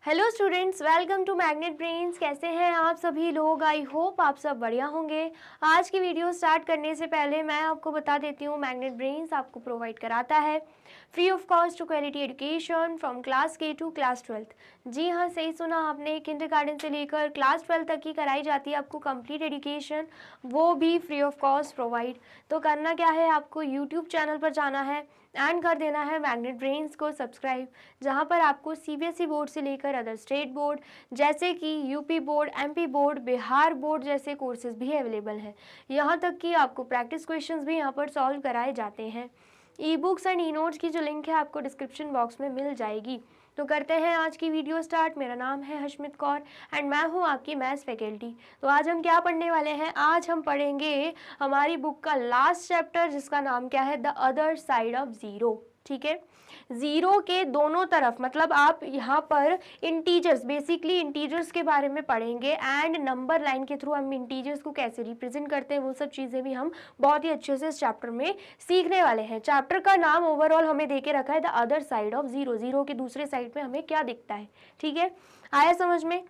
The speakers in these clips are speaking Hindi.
Hello students, welcome to Magnet Brains. कैसे हैं आप सभी लोग? आई होप आप सब बढ़िया होंगे। आज की वीडियो स्टार्ट करने से पहले मैं आपको बता देती हूँ, मैग्नेट ब्रेन्स आपको प्रोवाइड कराता है free of cost to quality education from class K to class 12th। जी हाँ, सही सुना आपने, किंडरगार्टन से लेकर क्लास 12 तक की कराई जाती है आपको कंप्लीट एजुकेशन, वो भी फ्री ऑफ कॉस्ट प्रोवाइड। तो करना क्या है, आपको यूट्यूब चैनल पर जाना है एंड कर देना है मैग्नेट ब्रेन्स को सब्सक्राइब, जहाँ पर आपको सीबीएसई बोर्ड से लेकर अदर स्टेट बोर्ड जैसे कि UP board, MP board, Bihar board जैसे कोर्सेज भी अवेलेबल हैं। यहाँ तक कि आपको प्रैक्टिस क्वेश्चंस भी यहाँ पर सॉल्व कराए जाते हैं। E books and e notes की जो लिंक है आपको डिस्क्रिप्शन बॉक्स में मिल जाएगी। तो करते हैं आज की वीडियो स्टार्ट। मेरा नाम है हशमित कौर एंड मैं हूँ आपकी मैथ्स फैकल्टी। तो आज हम क्या पढ़ने वाले हैं? आज हम पढ़ेंगे हमारी बुक का लास्ट चैप्टर, जिसका नाम क्या है, the other side of zero. ठीक है, ज़ीरो के दोनों तरफ, मतलब आप यहाँ पर इंटीजर्स, बेसिकली इंटीजर्स के बारे में पढ़ेंगे एंड नंबर लाइन के थ्रू हम इंटीजर्स को कैसे रिप्रेजेंट करते हैं, वो सब चीज़ें भी हम बहुत ही अच्छे से इस चैप्टर में सीखने वाले हैं। चैप्टर का नाम ओवरऑल हमें देके रखा है the other side of zero. Zero के दूसरे साइड में हमें क्या दिखता है। ठीक है, आया समझ में?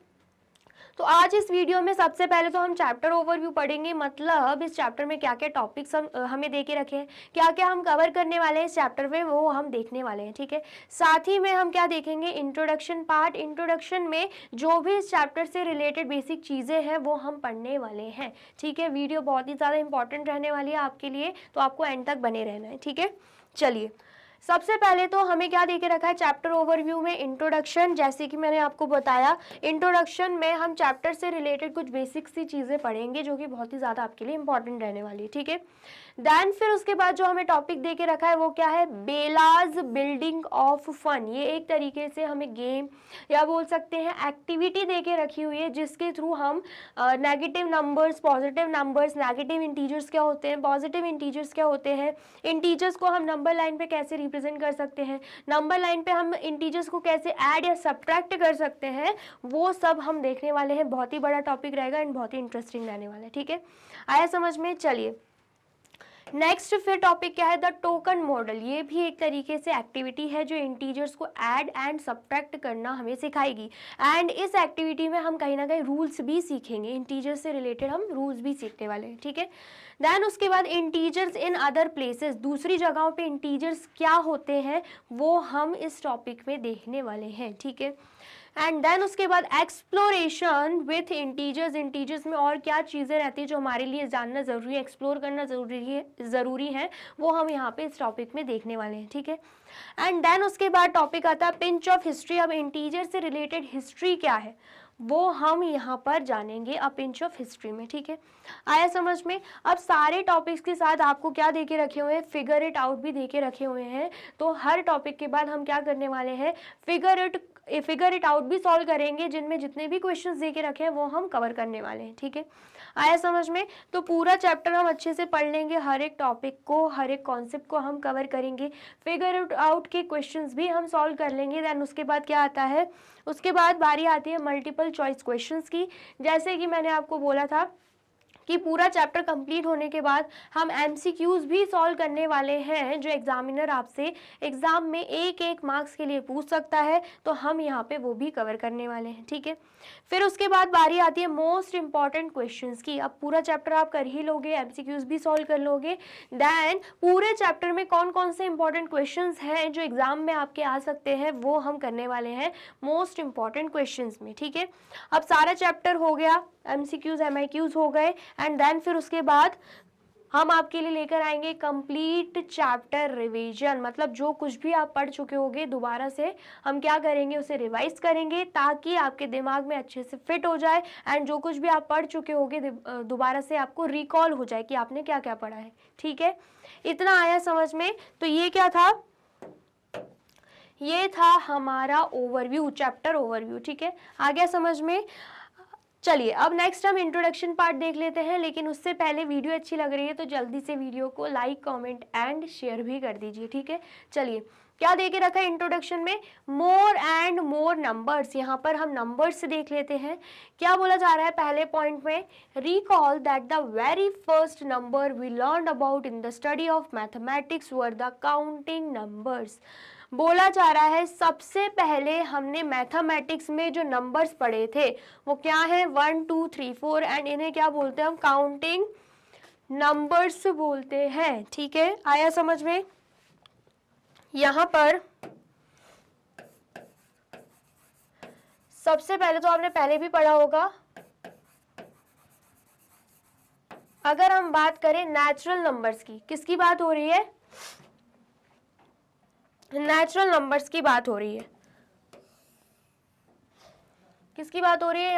तो आज इस वीडियो में सबसे पहले तो हम चैप्टर ओवरव्यू पढ़ेंगे, मतलब इस चैप्टर में क्या क्या टॉपिक्स हमें दे के रखे हैं, क्या क्या हम कवर करने वाले हैं इस चैप्टर में, वो हम देखने वाले हैं। ठीक है, साथ ही में हम क्या देखेंगे, इंट्रोडक्शन पार्ट। इंट्रोडक्शन में जो भी इस चैप्टर से रिलेटेड बेसिक चीज़ें हैं वो हम पढ़ने वाले हैं। ठीक है, वीडियो बहुत ही ज़्यादा इंपॉर्टेंट रहने वाली है आपके लिए, तो आपको एंड तक बने रहना है। ठीक है, चलिए सबसे पहले तो हमें क्या देके रखा है चैप्टर ओवरव्यू में, इंट्रोडक्शन। जैसे कि मैंने आपको बताया, इंट्रोडक्शन में हम चैप्टर से रिलेटेड कुछ बेसिक सी चीज़ें पढ़ेंगे जो कि बहुत ही ज़्यादा आपके लिए इंपॉर्टेंट रहने वाली है। ठीक है, देन फिर उसके बाद जो हमें टॉपिक देके रखा है वो क्या है, बेलाज बिल्डिंग ऑफ फन। ये एक तरीके से हमें गेम या बोल सकते हैं एक्टिविटी देके रखी हुई है, जिसके थ्रू हम negative numbers, positive numbers, negative integers क्या होते हैं, पॉजिटिव इंटीजर्स क्या होते हैं, इंटीजर्स को हम नंबर लाइन पे कैसे रिप्रेजेंट कर सकते हैं, नंबर लाइन पे हम इंटीजर्स को कैसे ऐड या सब्ट्रैक्ट कर सकते हैं, वो सब हम देखने वाले हैं। बहुत ही बड़ा टॉपिक रहेगा एंड बहुत ही इंटरेस्टिंग रहने वाला है। ठीक है, आया समझ में? चलिए नेक्स्ट फिर टॉपिक क्या है, द टोकन मॉडल। ये भी एक तरीके से एक्टिविटी है जो इंटीजर्स को ऐड एंड सब्ट्रैक्ट करना हमें सिखाएगी, एंड इस एक्टिविटी में हम कहीं ना कहीं रूल्स भी सीखेंगे, इंटीजर्स से रिलेटेड हम रूल्स भी सीखने वाले हैं। ठीक है, देन उसके बाद इंटीजर्स इन अदर प्लेसेस, दूसरी जगहों पे इंटीजर्स क्या होते हैं वो हम इस टॉपिक में देखने वाले हैं। ठीक है, एंड देन उसके बाद एक्सप्लोरेशन विथ इंटीजर्स। इंटीजर्स में और क्या चीज़ें रहती है जो हमारे लिए जानना ज़रूरी है, एक्सप्लोर करना ज़रूरी है, वो हम यहाँ पे इस टॉपिक में देखने वाले हैं। ठीक है, एंड देन उसके बाद टॉपिक आता है पिंच ऑफ हिस्ट्री। अब इंटीजर से रिलेटेड हिस्ट्री क्या है वो हम यहाँ पर जानेंगे अ पिंच ऑफ हिस्ट्री में। ठीक है, आया समझ में? अब सारे टॉपिक्स के साथ आपको क्या देके रखे हुए हैं, फिगर इट आउट भी देके रखे हुए हैं। तो हर टॉपिक के बाद हम क्या करने वाले हैं, फिगर इट आउट भी सॉल्व करेंगे, जिनमें जितने भी क्वेश्चंस देके रखे हैं वो हम कवर करने वाले हैं। ठीक है, आया समझ में? तो पूरा चैप्टर हम अच्छे से पढ़ लेंगे, हर एक टॉपिक को, हर एक कॉन्सेप्ट को हम कवर करेंगे, फिगर इट आउट के क्वेश्चंस भी हम सॉल्व कर लेंगे। देन उसके बाद क्या आता है, उसके बाद बारी आती है मल्टीपल चॉइस क्वेश्चंस की। जैसे कि मैंने आपको बोला था कि पूरा चैप्टर कंप्लीट होने के बाद हम एमसीक्यूज भी सॉल्व करने वाले हैं, जो एग्जामिनर आपसे एग्जाम में एक एक मार्क्स के लिए पूछ सकता है, तो हम यहाँ पे वो भी कवर करने वाले हैं। ठीक है, फिर उसके बाद बारी आती है मोस्ट इंपॉर्टेंट क्वेश्चंस की। अब पूरा चैप्टर आप कर ही लोगे, एमसीक्यूज भी सॉल्व कर लोगे, देन पूरे चैप्टर में कौन कौन से इंपॉर्टेंट क्वेश्चंस हैं जो एग्जाम में आपके आ सकते हैं, वो हम करने वाले हैं मोस्ट इंपॉर्टेंट क्वेश्चंस में। ठीक है, अब सारा चैप्टर हो गया, एमसीक्यूज एमआईक्यूज हो गए, एंड देन फिर उसके बाद हम आपके लिए लेकर आएंगे कंप्लीट चैप्टर रिवीजन। मतलब जो कुछ भी आप पढ़ चुके होगे दोबारा से हम क्या करेंगे, उसे रिवाइज करेंगे ताकि आपके दिमाग में अच्छे से फिट हो जाए, एंड जो कुछ भी आप पढ़ चुके होगे दोबारा से आपको रिकॉल हो जाए कि आपने क्या क्या पढ़ा है। ठीक है, इतना आया समझ में? तो ये क्या था, ये था हमारा ओवरव्यू, चैप्टर ओवरव्यू। ठीक है, आ गया समझ में? चलिए अब नेक्स्ट हम इंट्रोडक्शन पार्ट देख लेते हैं, लेकिन उससे पहले वीडियो अच्छी लग रही है तो जल्दी से वीडियो को लाइक, कमेंट एंड शेयर भी कर दीजिए। ठीक है, चलिए क्या दे के रखा है इंट्रोडक्शन में, मोर एंड मोर नंबर्स। यहाँ पर हम नंबर्स देख लेते हैं। क्या बोला जा रहा है पहले पॉइंट में, recall that the very first number we learn about in the study of mathematics were the counting numbers. बोला जा रहा है सबसे पहले हमने मैथमेटिक्स में जो नंबर्स पढ़े थे वो क्या है 1 2 3 4 एंड इन्हें क्या बोलते हैं हम काउंटिंग नंबर्स बोलते हैं। ठीक है, आया समझ में। यहां पर सबसे पहले तो आपने पहले भी पढ़ा होगा, अगर हम बात करें नेचुरल नंबर्स की, किसकी बात हो रही है, नेचुरल नंबर्स की बात हो रही है। किसकी बात हो रही है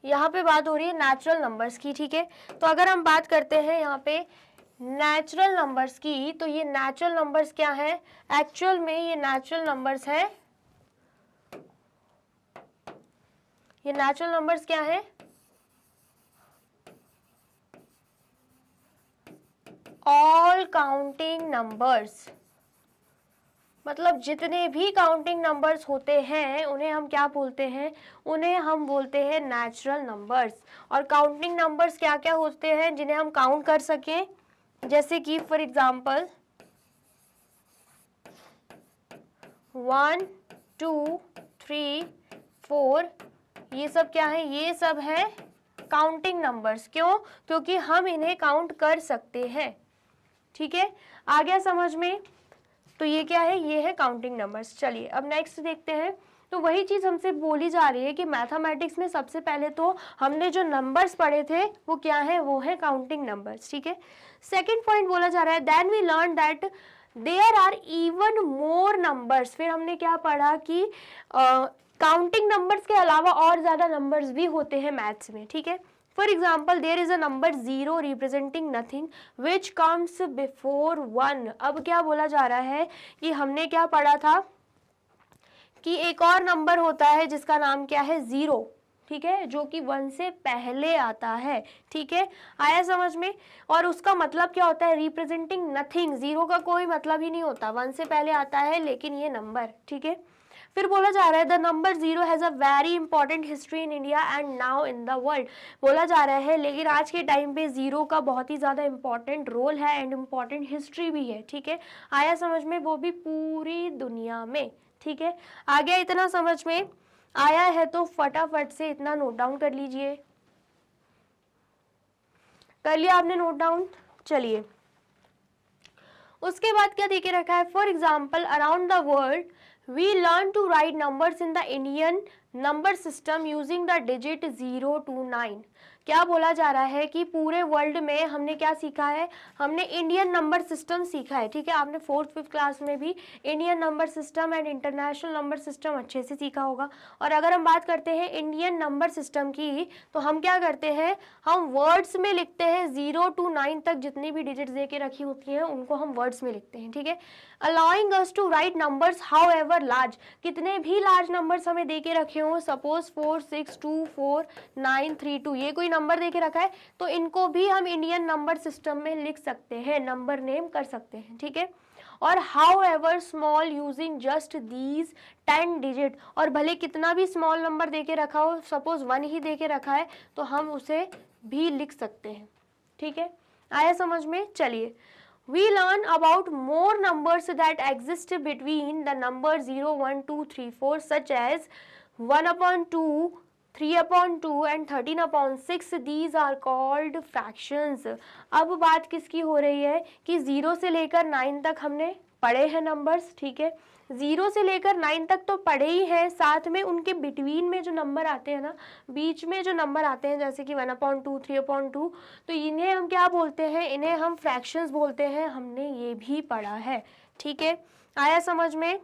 यहाँ पे बात हो रही है नेचुरल नंबर्स की। ठीक है, तो अगर हम बात करते हैं यहाँ पे नेचुरल नंबर्स की, तो ये नेचुरल नंबर्स क्या है, एक्चुअल में ये नेचुरल नंबर्स है, ये नेचुरल नंबर्स क्या है, ऑल काउंटिंग नंबर्स, मतलब जितने भी काउंटिंग नंबर्स होते हैं उन्हें हम क्या बोलते हैं, उन्हें हम बोलते हैं नेचुरल नंबर्स। और काउंटिंग नंबर्स क्या क्या होते हैं जिन्हें हम काउंट कर सकें, जैसे कि फॉर एग्जांपल 1 2 3 4, ये सब क्या है, ये सब है काउंटिंग नंबर्स। क्यों, क्योंकि हम इन्हें काउंट कर सकते हैं। ठीक है, आ गया समझ में। तो ये क्या है, ये है काउंटिंग नंबर्स। चलिए अब नेक्स्ट देखते हैं। तो वही चीज हमसे बोली जा रही है कि मैथमेटिक्स में सबसे पहले तो हमने जो नंबर्स पढ़े थे वो क्या है, वो है काउंटिंग नंबर्स। ठीक है, सेकंड पॉइंट बोला जा रहा है then we learn that there are even more numbers. फिर हमने क्या पढ़ा कि काउंटिंग नंबर्स के अलावा और ज्यादा नंबर्स भी होते हैं मैथ्स में। ठीक है, for example there is a number 0 representing nothing which comes before 1। अब क्या बोला जा रहा है कि हमने क्या पढ़ा था कि एक और नंबर होता है जिसका नाम क्या है 0। ठीक है, जो कि 1 से पहले आता है। ठीक है, आया समझ में। और उसका मतलब क्या होता है, रिप्रेजेंटिंग नथिंग, 0 का कोई मतलब ही नहीं होता, 1 से पहले आता है लेकिन ये नंबर। ठीक है, फिर बोला जा रहा है the number 0 has a very important history in India and now in the world. बोला जा रहा है लेकिन आज के टाइम पे 0 का बहुत ही ज्यादा इंपॉर्टेंट रोल है एंड इंपॉर्टेंट हिस्ट्री भी है। ठीक है, आया समझ में, वो भी पूरी दुनिया में। ठीक है, आ गया इतना समझ में। आया है तो फटाफट से इतना नोट डाउन कर लीजिए। कर लिया आपने नोट डाउन। चलिए उसके बाद क्या देके रखा है, for example around the world we learn to write numbers in the Indian number system using the digit 0 to 9। क्या बोला जा रहा है कि पूरे वर्ल्ड में हमने क्या सीखा है, हमने इंडियन नंबर सिस्टम सीखा है। ठीक है, आपने 4th 5th क्लास में भी Indian number system and international number system अच्छे से सीखा होगा। और अगर हम बात करते हैं इंडियन नंबर सिस्टम की, तो हम क्या करते हैं, हम वर्ड्स में लिखते हैं 0 to 9 तक जितनी भी डिजिट्स दे के रखी होती हैं उनको हम वर्ड्स में लिखते हैं। ठीक है, allowing us to write numbers however large, कितने भी लार्ज नंबर्स हमें दे के रखे हों, सपोज 4 6 2 4 9 3 2, ये कोई नंबर देके रखा है तो इनको भी हम इंडियन नंबर सिस्टम में लिख सकते हैं, नंबर नेम कर सकते हैं। ठीक है, और how ever small using just these 10 digit, और भले कितना भी स्मॉल नंबर देके रखा हो, सपोज 1 ही देके रखा है तो हम उसे भी लिख सकते हैं। ठीक है, आया समझ में। चलिए we learn about more numbers that exist between the number 0 1 2 3 4 such as 1/2 3/2 and 13/6। these are called fractions। अब बात किसकी हो रही है कि 0 से लेकर 9 तक हमने पढ़े हैं नंबर्स। ठीक है, 0 से लेकर 9 तक तो पढ़े ही हैं, साथ में उनके बिटवीन में जो नंबर आते हैं ना, बीच में जो नंबर आते हैं जैसे कि 1/2 3/2, तो इन्हें हम क्या बोलते हैं, इन्हें हम फ्रैक्शंस बोलते हैं। हमने ये भी पढ़ा है। ठीक है, आया समझ में।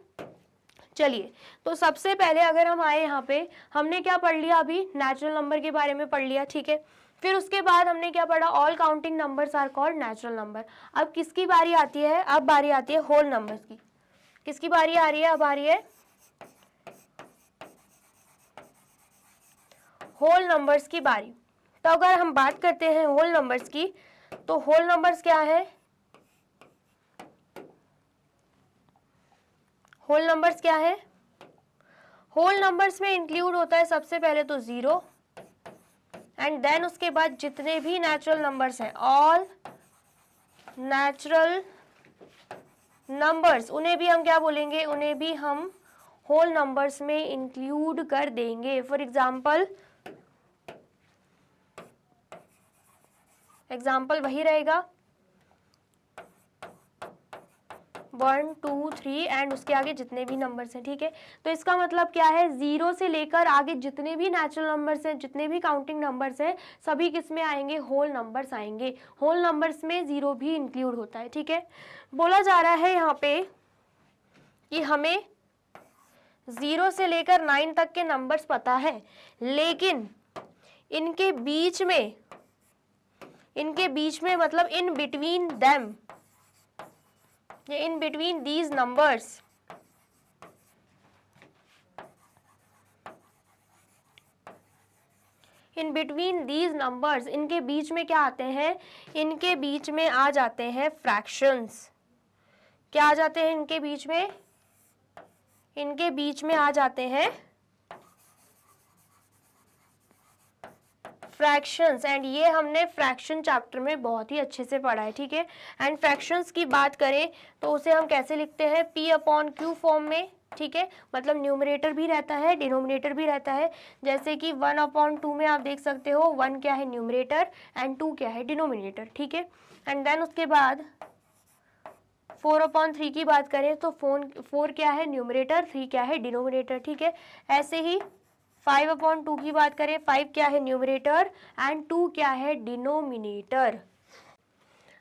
चलिए तो सबसे पहले अगर हम आए यहाँ पे, हमने क्या पढ़ लिया, अभी नेचुरल नंबर के बारे में पढ़ लिया। ठीक है, फिर उसके बाद हमने क्या पढ़ा, all counting numbers are called natural number. अब किसकी बारी आती है, अब बारी आती है होल नंबर्स की। किसकी बारी आ रही है, अब आ रही है होल नंबर्स की बारी। तो अगर हम बात करते हैं होल नंबर्स की, तो होल नंबर्स क्या है, होल नंबर्स क्या है, होल नंबर्स में इंक्लूड होता है सबसे पहले तो 0 एंड देन उसके बाद जितने भी नेचुरल नंबर्स हैं, ऑल नेचुरल नंबर्स, उन्हें भी हम क्या बोलेंगे, उन्हें भी हम होल नंबर्स में इंक्लूड कर देंगे। फॉर एग्जाम्पल वही रहेगा 1 2 3 एंड उसके आगे जितने भी नंबर्स हैं, ठीक है। तो इसका मतलब क्या है, 0 से लेकर आगे जितने भी नेचुरल नंबर्स हैं, जितने भी काउंटिंग नंबर्स हैं, सभी किस में आएंगे, होल नंबर्स आएंगे। होल नंबर्स में 0 भी इंक्लूड होता है, ठीक है। बोला जा रहा है यहाँ पे कि हमें 0 से लेकर 9 तक के नंबर्स पता है, लेकिन इनके बीच में मतलब in between them, in between these numbers, इनके बीच में क्या आते हैं, इनके बीच में आ जाते हैं फ्रैक्शंस। क्या आ जाते हैं इनके बीच में, इनके बीच में आ जाते हैं फ्रैक्शंस। एंड ये हमने फ्रैक्शन चैप्टर में बहुत ही अच्छे से पढ़ा है, ठीक है। एंड फ्रैक्शंस की बात करें तो उसे हम कैसे लिखते हैं, P/Q फॉर्म में, ठीक है। मतलब न्यूमरेटर भी रहता है, डिनोमिनेटर भी रहता है। जैसे कि 1/2 में आप देख सकते हो 1 क्या है न्यूमरेटर एंड 2 क्या है डिनोमिनेटर, ठीक है। एंड देन उसके बाद 4/3 की बात करें तो 4 क्या है न्यूमरेटर, 3 क्या है डिनोमिनेटर, ठीक है। ऐसे ही 5/2 की बात करें, 5 क्या है न्यूमरेटर एंड 2 क्या है डिनोमिनेटर।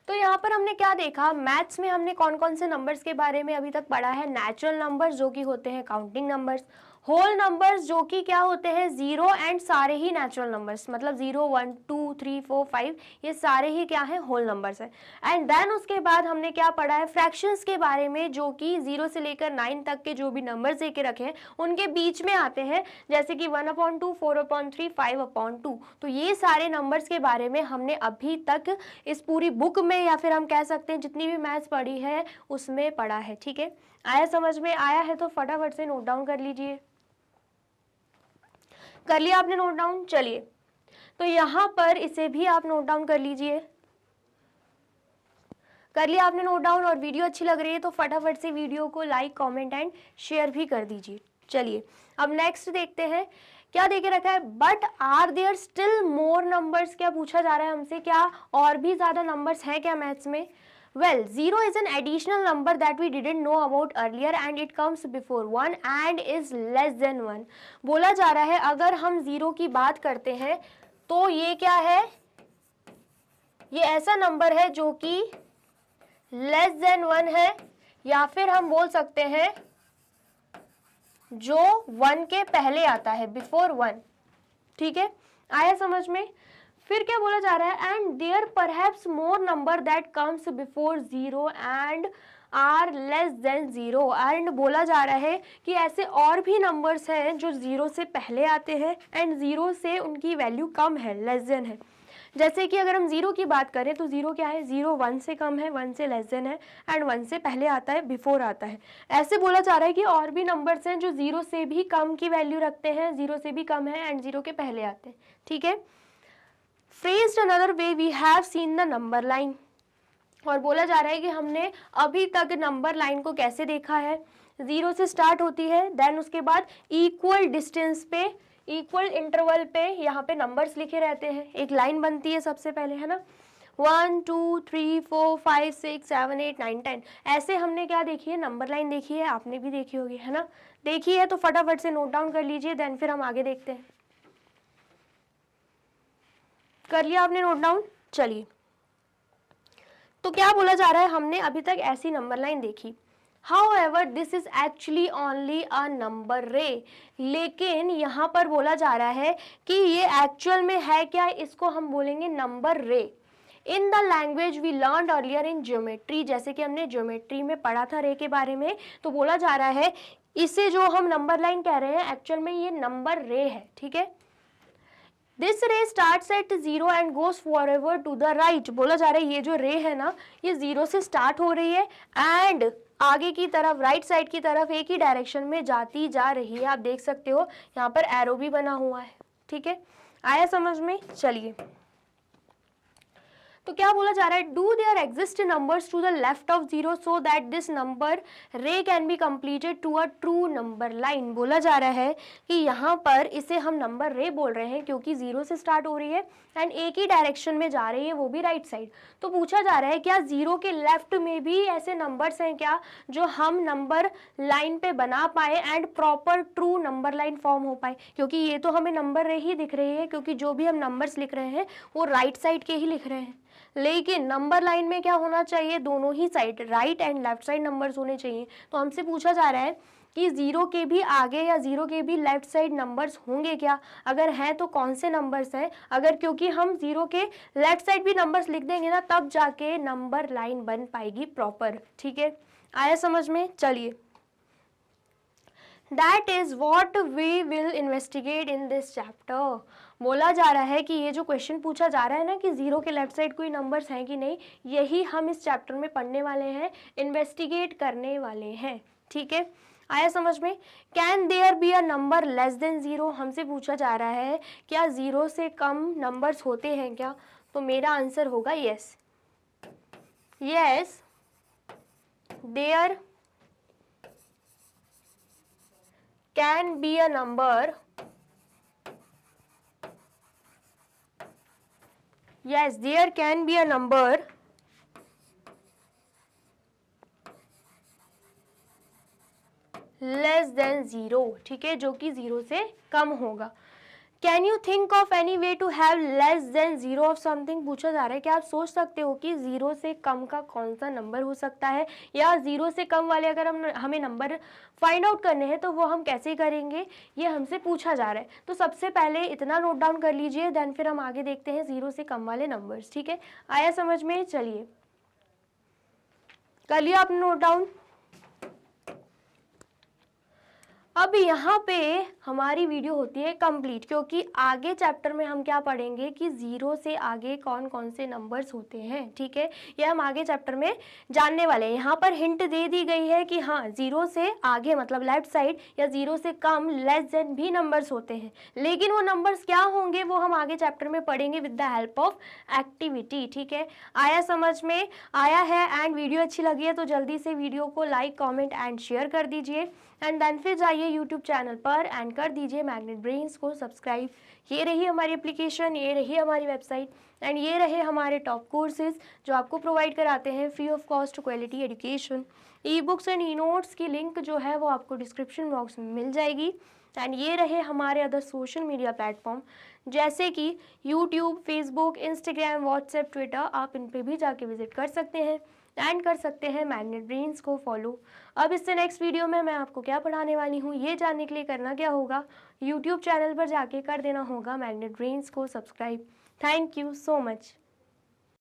तो यहाँ पर हमने क्या देखा, मैथ्स में हमने कौन कौन से नंबर्स के बारे में अभी तक पढ़ा है, नेचुरल नंबर्स जो कि होते हैं काउंटिंग नंबर्स, होल नंबर्स जो कि क्या होते हैं 0 एंड सारे ही नेचुरल नंबर्स, मतलब 0 1 2 3 4 5 ये सारे ही क्या है होल नंबर्स है। एंड देन उसके बाद हमने क्या पढ़ा है, फ्रैक्शंस के बारे में, जो कि 0 से लेकर 9 तक के जो भी नंबर्स दे के रखे हैं उनके बीच में आते हैं, जैसे कि 1/2 4/3 5/2। तो ये सारे नंबर्स के बारे में हमने अभी तक इस पूरी बुक में, या फिर हम कह सकते हैं जितनी भी मैथ्स पढ़ी है उसमें पढ़ा है, ठीक है। आया समझ में, आया है तो फटाफट से नोट डाउन कर लीजिए। कर लिया आपने नोट डाउन, चलिए तो यहाँ पर इसे भी आप नोट डाउन कर लीजिए। कर लिया आपने नोट डाउन, और वीडियो अच्छी लग रही है तो फटाफट से वीडियो को लाइक कमेंट एंड शेयर भी कर दीजिए। चलिए अब नेक्स्ट देखते हैं क्या देके रखा है, but are there still more numbers, क्या पूछा जा रहा है हमसे, क्या और भी ज्यादा नंबर्स हैं क्या मैथ्स में। Well, 0 is an additional number that we didn't know about earlier and it comes before 1 and is less than 1. बोला जा रहा है अगर हम 0 की बात करते हैं तो ये क्या है, ये ऐसा नंबर है जो कि less than 1 है, या फिर हम बोल सकते हैं जो 1 के पहले आता है, बिफोर 1, ठीक है। आया समझ में। फिर क्या बोला जा रहा है, and there perhaps more number that comes before 0 and are less than 0। And बोला जा रहा है कि ऐसे और भी नंबर्स हैं जो 0 से पहले आते हैं एंड 0 से उनकी वैल्यू कम है, लेस देन है। जैसे कि अगर हम 0 की बात करें तो 0 क्या है, 0 1 से कम है, 1 से लेस देन है एंड 1 से पहले आता है, बिफोर आता है। ऐसे बोला जा रहा है कि और भी नंबर्स हैं जो 0 से भी कम की वैल्यू रखते हैं, 0 से भी कम है एंड 0 के पहले आते हैं, ठीक है। Phrased another way, we have seen the number line. और बोला जा रहा है कि हमने अभी तक नंबर लाइन को कैसे देखा है, 0 से स्टार्ट होती है, देन उसके बाद इक्वल डिस्टेंस पे, इक्वल इंटरवल पे यहाँ पे नंबर्स लिखे रहते हैं, एक लाइन बनती है सबसे पहले, है ना। 1 2 3 4 5 6 7 8 9 10 ऐसे हमने क्या देखी है, नंबर लाइन देखी है, आपने भी देखी होगी, है ना। देखी है तो फटाफट से नोट डाउन कर लीजिए, देन फिर हम आगे देखते हैं। कर लिया आपने नोट डाउन, चलिए तो क्या बोला जा रहा है, हमने अभी तक ऐसी नंबर लाइन देखी, However, this is actually only a number ray. लेकिन यहाँ पर बोला जा रहा है कि ये एक्चुअल में है क्या, इसको हम बोलेंगे number ray. In the language we learn earlier in geometry, जैसे कि हमने ज्योमेट्री में पढ़ा था रे के बारे में, तो बोला जा रहा है इसे जो हम नंबर लाइन कह रहे हैं एक्चुअल में ये नंबर रे है, ठीक है। This ray starts at 0 and goes forever to the right. बोला जा रहा है ये जो रे है ना, ये 0 से स्टार्ट हो रही है एंड आगे की तरफ, राइट साइड की तरफ एक ही डायरेक्शन में जाती जा रही है। आप देख सकते हो यहाँ पर एरो भी बना हुआ है, ठीक है। आया समझ में, चलिए तो क्या बोला जा रहा है, do there exist numbers to the left of zero so that this number ray can be completed to a true number line. बोला जा रहा है कि यहाँ पर इसे हम नंबर रे बोल रहे हैं क्योंकि जीरो से स्टार्ट हो रही है एंड एक ही डायरेक्शन में जा रही है, वो भी राइट साइड। तो पूछा जा रहा है क्या जीरो के लेफ्ट में भी ऐसे नंबर्स हैं क्या जो हम नंबर लाइन पे बना पाए and proper true number line form हो पाए, क्योंकि ये तो हमें नंबर रे ही दिख रही है क्योंकि जो भी हम नंबर्स लिख रहे हैं वो राइट साइड के ही लिख रहे हैं। लेकिन नंबर लाइन में क्या होना चाहिए, दोनों ही side right and left side numbers होने चाहिए। तो हमसे पूछा जा रहा है कि जीरो के भी आगे या जीरो के भी लेफ्ट साइड नंबर्स होंगे क्या, अगर हैं तो कौन से नंबर्स हैं। अगर क्योंकि हम जीरो के लेफ्ट साइड भी नंबर्स लिख देंगे ना तब जाके नंबर लाइन बन पाएगी प्रॉपर। ठीक है, आया समझ में? चलिए, that is what we will investigate in this chapter. बोला जा रहा है कि ये जो क्वेश्चन पूछा जा रहा है ना कि जीरो के लेफ्ट साइड कोई नंबर्स हैं कि नहीं, यही हम इस चैप्टर में पढ़ने वाले हैं, इन्वेस्टिगेट करने वाले हैं। ठीक है, आया समझ में? Can there be a number less than zero, हमसे पूछा जा रहा है क्या जीरो से कम नंबर्स होते हैं क्या। तो मेरा आंसर होगा yes. Yes, there can be a number, yes there can be a number less than zero, ठीक है, जो कि जीरो से कम होगा। Can you think of any way to have less than zero of something, पूछा जा रहा है कि आप सोच सकते हो कि जीरो से कम का कौन सा नंबर हो सकता है, या जीरो से कम वाले अगर हमें नंबर फाइंड आउट करने हैं तो वो हम कैसे करेंगे, ये हमसे पूछा जा रहा है। तो सबसे पहले इतना नोट डाउन कर लीजिए, देन फिर हम आगे देखते हैं जीरो से कम वाले नंबर्स। ठीक है, आया समझ में? चलिए कर लिया आपने नोट डाउन। अब यहाँ पे हमारी वीडियो होती है कंप्लीट, क्योंकि आगे चैप्टर में हम क्या पढ़ेंगे कि जीरो से आगे कौन कौन से नंबर्स होते हैं। ठीक है, ये हम आगे चैप्टर में जानने वाले हैं। यहाँ पर हिंट दे दी गई है कि हाँ, जीरो से आगे मतलब लेफ्ट साइड या जीरो से कम लेस देन भी नंबर्स होते हैं, लेकिन वो नंबर्स क्या होंगे वो हम आगे चैप्टर में पढ़ेंगे with the help of activity. ठीक है, आया समझ में? आया है। एंड वीडियो अच्छी लगी है तो जल्दी से वीडियो को लाइक, कॉमेंट एंड शेयर कर दीजिए एंड देन फिर जाइए यूट्यूब चैनल पर एंड कर दीजिए मैग्नेट ब्रेन्स को सब्सक्राइब। ये रही हमारी एप्लीकेशन, ये रही हमारी वेबसाइट एंड ये रहे हमारे टॉप कोर्सेज जो आपको प्रोवाइड कराते हैं free of cost quality education. E books and e notes की लिंक जो है वो आपको डिस्क्रिप्शन बॉक्स में मिल जाएगी। एंड ये रहे हमारे अदर सोशल मीडिया प्लेटफॉर्म जैसे कि YouTube, Facebook, Instagram, WhatsApp, Twitter, आप इन पे भी जाके विजिट कर सकते हैं एंड कर सकते हैं मैग्नेट ब्रेन्स को फॉलो। अब इससे नेक्स्ट वीडियो में मैं आपको क्या पढ़ाने वाली हूँ ये जानने के लिए करना क्या होगा, यूट्यूब चैनल पर जाके कर देना होगा मैग्नेट ब्रेन्स को subscribe. Thank you so much.